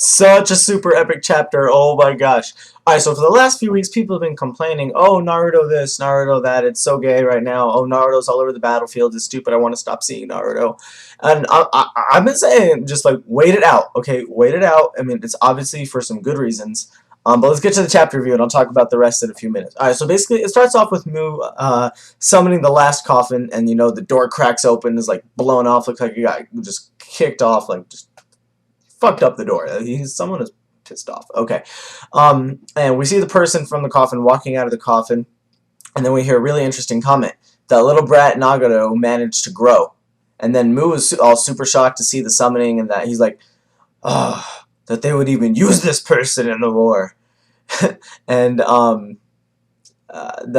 Such a super epic chapter. Oh my gosh. Alright, so for the last few weeks, people have been complaining, oh, Naruto this, Naruto that, it's so gay right now. Oh, Naruto's all over the battlefield, it's stupid, I want to stop seeing Naruto. And I've been saying, just like, wait it out, okay? Wait it out. I mean, it's obviously for some good reasons. But let's get to the chapter review, and I'll talk about the rest in a few minutes. Alright, so basically, it starts off with Mu summoning the last coffin, and, you know, the door cracks open, is, like, blown off, looks like a guy just kicked off, like, just fucked up the door. Someone is pissed off. Okay. And we see the person from the coffin walking out of the coffin, and then we hear a really interesting comment. That little brat Nagato managed to grow. And then Mu is all super shocked to see the summoning, and that he's like, oh, that they would even use this person in the war. And then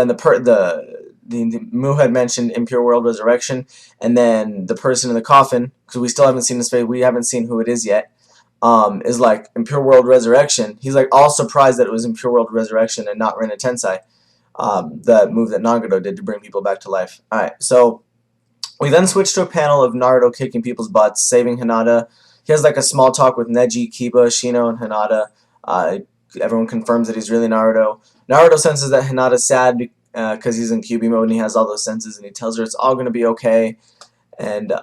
the Mu had mentioned Impure World Resurrection, and then the person in the coffin, because we still haven't seen his face, we haven't seen who it is yet, is like Impure World Resurrection. He's like all surprised that it was Impure World Resurrection and not Rinna Tensei, that move that Nagato did to bring people back to life. Alright, so we then switch to a panel of Naruto kicking people's butts, saving Hinata. He has like a small talk with Neji, Kiba, Shino, and Hinata. Everyone confirms that he's really Naruto. Naruto senses that Hinata's sad because he's in QB mode and he has all those senses, and he tells her it's all going to be okay. And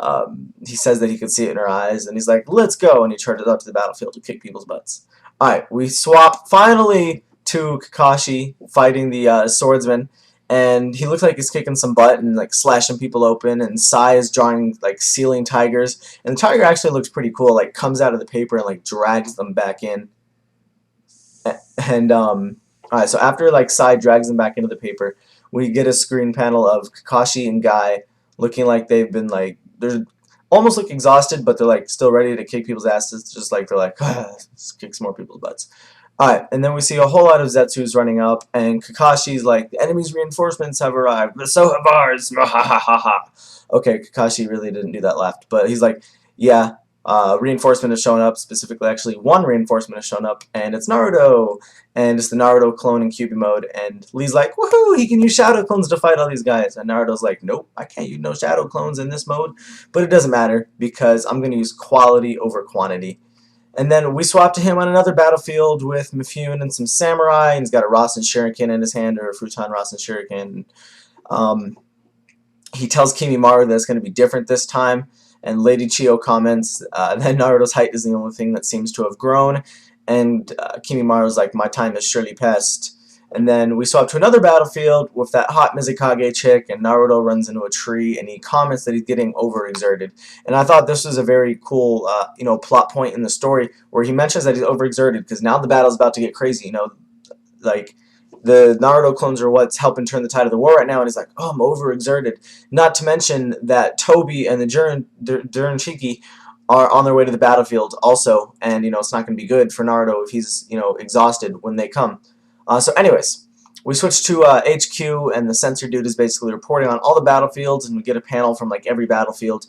he says that he can see it in her eyes, and he's like, let's go, and he charges up to the battlefield to kick people's butts. Alright, we swap finally to Kakashi fighting the swordsman, and he looks like he's kicking some butt and like slashing people open, and Sai is drawing like ceiling tigers, and the tiger actually looks pretty cool, like comes out of the paper and like drags them back in. And alright, so after like Sai drags them back into the paper, we get a screen panel of Kakashi and Guy looking like they've been like, they're almost look exhausted, but they're like still ready to kick people's asses, just like they're like, let's kick some more people's butts. Alright, and then we see a whole lot of Zetsus running up, and Kakashi's like, the enemy's reinforcements have arrived, but so have ours. Okay, Kakashi really didn't do that laugh, but he's like, yeah, reinforcement has shown up, specifically actually one reinforcement has shown up, and it's Naruto, and it's the Naruto clone in QB mode, and Lee's like, woohoo, he can use shadow clones to fight all these guys, and Naruto's like, nope, I can't use no shadow clones in this mode, but it doesn't matter, because I'm going to use quality over quantity. And then we swap to him on another battlefield with Mifune and some samurai, and he's got a Rasen Shuriken in his hand, or a Futon Rasen Shuriken. He tells Kimimaro that it's going to be different this time, and Lady Chiyo comments that Naruto's height is the only thing that seems to have grown, and Kimimaro's like, my time is surely past. And then we swap to another battlefield with that hot Mizukage chick, and Naruto runs into a tree, and he comments that he's getting overexerted. And I thought this was a very cool, plot point in the story, where he mentions that he's overexerted, because now the battle's about to get crazy, like, the Naruto clones are what's helping turn the tide of the war right now, and he's like, oh, I'm overexerted. Not to mention that Toby and the Jirenchiki are on their way to the battlefield also, and, it's not going to be good for Naruto if he's, exhausted when they come. So anyways, we switch to HQ, and the censor dude is basically reporting on all the battlefields, and we get a panel from like every battlefield.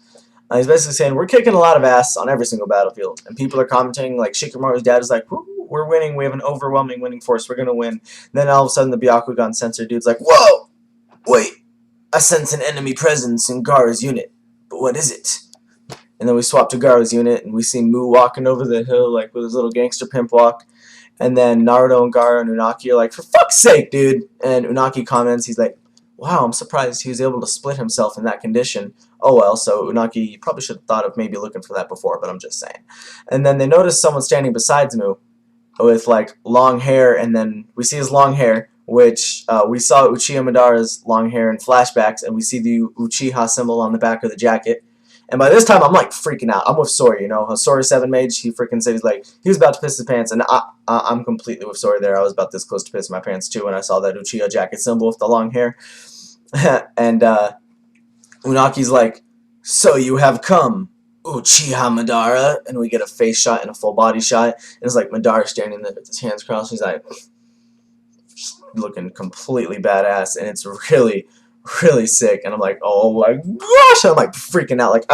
He's basically saying, we're kicking a lot of ass on every single battlefield, and people are commenting, like Shikamaru's dad is like, we're winning, we have an overwhelming winning force, we're gonna win. Then all of a sudden the Byakugan censor dude's like, whoa, wait, I sense an enemy presence in Gaara's unit, but what is it? And then we swap to Gaara's unit, and we see Mu walking over the hill like with his little gangster pimp walk. And then Naruto and Gaara and Unagi are like, for fuck's sake, dude! And Unagi comments, he's like, wow, I'm surprised he was able to split himself in that condition. Oh well, so Unagi, you probably should have thought of maybe looking for that before, but I'm just saying. And then they notice someone standing beside Mu with like long hair, and then we see his long hair, which we saw Uchiha Madara's long hair in flashbacks, and we see the Uchiha symbol on the back of the jacket. And by this time, I'm like freaking out. I'm with Sori, Sori 7 Mage, he freaking said he was about to piss his pants, and I'm completely with Sori there. I was about this close to piss my pants too when I saw that Uchiha jacket symbol with the long hair. And Unaki's like, so you have come, Uchiha Madara, and we get a face shot and a full body shot, and it's like Madara standing there with his hands crossed. He's like, looking completely badass, and it's really, really sick. And I'm like, oh my gosh, I'm like freaking out. Like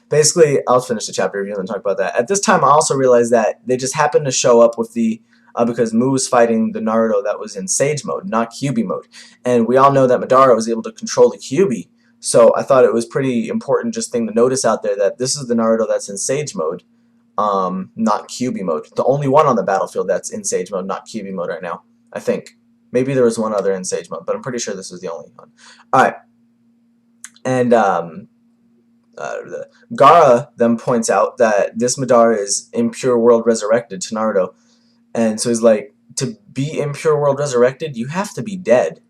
basically, I'll finish the chapter review and then talk about that. At this time, I also realized that they just happened to show up with the because Mu was fighting the Naruto that was in Sage mode, not Kyuubi mode, and we all know that Madara was able to control the Kyuubi. So I thought it was pretty important just thing to notice out there that this is the Naruto that's in Sage mode. not QB mode. The only one on the battlefield that's in Sage mode, not QB mode right now. I think. Maybe there was one other in Sage mode, but I'm pretty sure this was the only one. Alright. And Gaara then points out that this Madara is Impure World Resurrected to Naruto. And so he's like, to be Impure World Resurrected, you have to be dead.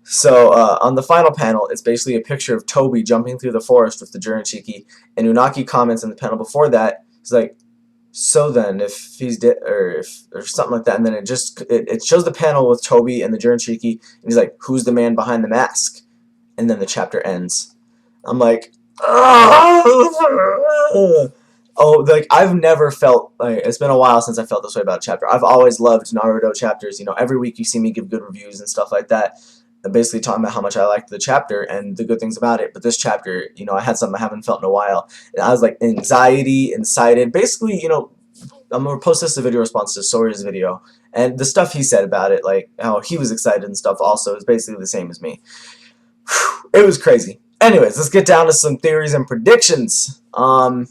So on the final panel, it's basically a picture of Tobi jumping through the forest with the Jirinchiki, and Unagi comments in the panel before that, he's like, so then, if he's dead, or something like that, and then it shows the panel with Tobi and the Jirinchiki, and he's like, who's the man behind the mask? And then the chapter ends. I'm like, oh, like, I've never felt, like, it's been a while since I felt this way about a chapter. I've always loved Naruto chapters. You know, every week you see me give good reviews and stuff like that, basically talking about how much I liked the chapter and the good things about it. But this chapter, you know, I had something I haven't felt in a while. And I was like anxiety, incited. Basically, you know, I'm gonna post this a video response to Sawyer's video, and the stuff he said about it, like how he was excited and stuff, also is basically the same as me. Whew, it was crazy. Anyways, let's get down to some theories and predictions. For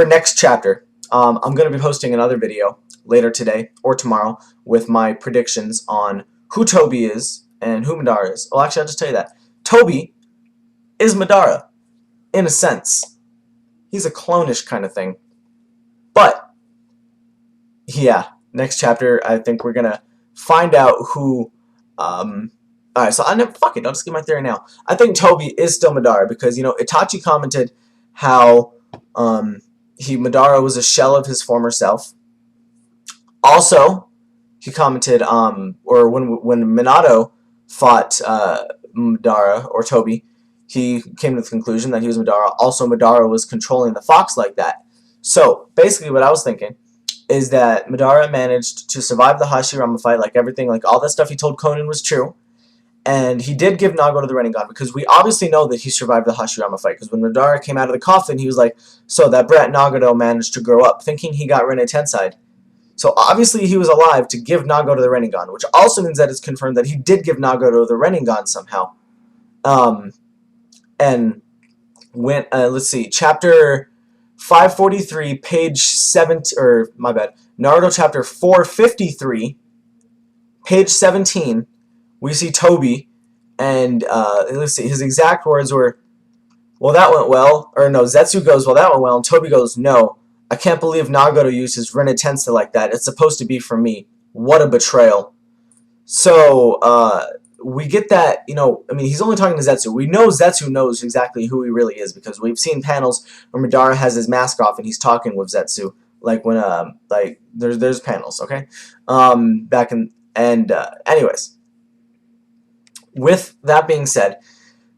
next chapter, I'm gonna be posting another video later today or tomorrow with my predictions on who Tobi is and who Madara is. Well, actually, I'll just tell you that. Tobi is Madara, in a sense. He's a clone-ish kind of thing. But, yeah, next chapter, I think we're going to find out who... Alright, so fuck it, I'll just give my theory now. I think Tobi is still Madara because, you know, Itachi commented how Madara was a shell of his former self. Also, he commented, or when Minato fought Madara, or Tobi, he came to the conclusion that he was Madara. Also, Madara was controlling the fox like that. So, basically what I was thinking is that Madara managed to survive the Hashirama fight, like everything, like all that stuff he told Conan was true. And he did give Nagoto the Rinnegan, because we obviously know that he survived the Hashirama fight, because when Madara came out of the coffin, he was like, so that brat Nagoto managed to grow up, thinking he got Rinne-Tensei'd. So obviously he was alive to give Nagoto the Rinnegan, which also means that it's confirmed that he did give Nagoto the Rinnegan somehow. And when let's see, chapter 543, page 17, or my bad, Naruto chapter 453, page 17, we see Tobi, and let's see, his exact words were, well, that went well, or no, Zetsu goes, well, that went well, and Tobi goes, no. I can't believe Nagoto used his Rinne-Tensei like that. It's supposed to be for me. What a betrayal. So, we get that, you know, I mean, he's only talking to Zetsu. We know Zetsu knows exactly who he really is, because we've seen panels where Madara has his mask off and he's talking with Zetsu. Like when, like, there's panels, okay? Anyways. With that being said,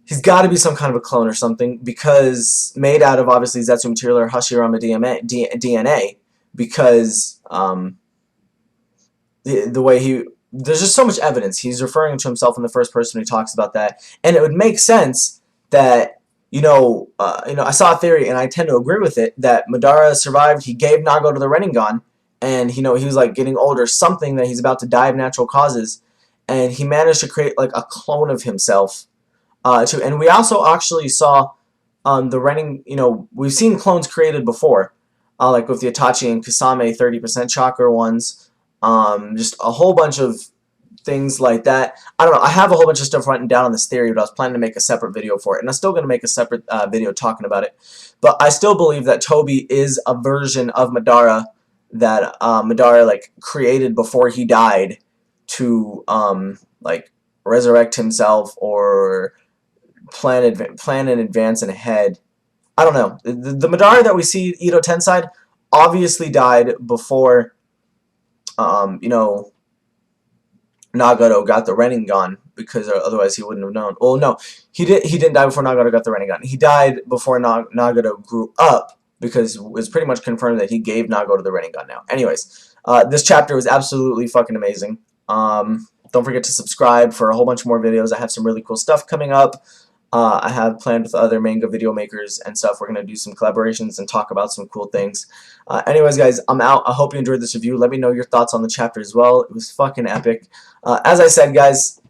he's got to be some kind of a clone or something, because made out of obviously Zetsu material or Hashirama DNA, because the way there's just so much evidence. He's referring to himself in the first person when he talks about that, and it would make sense that you know I saw a theory, and I tend to agree with it, that Madara survived. He gave Nagoto the Rinnegan, and he was like getting older, something that he's about to die of natural causes, and he managed to create like a clone of himself. Too. And we also actually saw the Renning, we've seen clones created before, like with the Itachi and Kasame 30% chakra ones, just a whole bunch of things like that. I don't know, I have a whole bunch of stuff written down on this theory, but I was planning to make a separate video for it, and I'm still going to make a separate video talking about it. But I still believe that Tobi is a version of Madara that Madara like created before he died to like resurrect himself or plan in advance and ahead. I don't know. The Madara that we see Ito Tensei'd obviously died before, Nagato got the Rinnegan, because otherwise he wouldn't have known. Well, no, he didn't die before Nagato got the Rinnegan. He died before Nagato grew up, because it was pretty much confirmed that he gave Nagato the Rinnegan now. Anyways, this chapter was absolutely fucking amazing. Don't forget to subscribe for a whole bunch more videos. I have some really cool stuff coming up. I have planned with other manga video makers and stuff. We're going to do some collaborations and talk about some cool things. Anyways, guys, I'm out. I hope you enjoyed this review. Let me know your thoughts on the chapter as well. It was fucking epic. As I said, guys,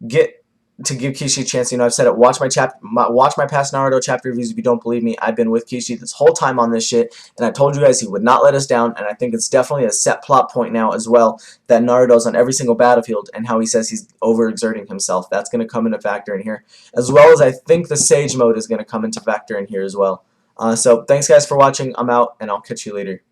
get to give Kishi a chance. You know, I've said it. Watch watch my past Naruto chapter reviews if you don't believe me. I've been with Kishi this whole time on this shit, and I told you guys he would not let us down. And I think it's definitely a set plot point now as well that Naruto's on every single battlefield, and how he says he's overexerting himself. That's going to come into factor in here, as well as I think the Sage mode is going to come into factor in here as well. So thanks guys for watching. I'm out, and I'll catch you later.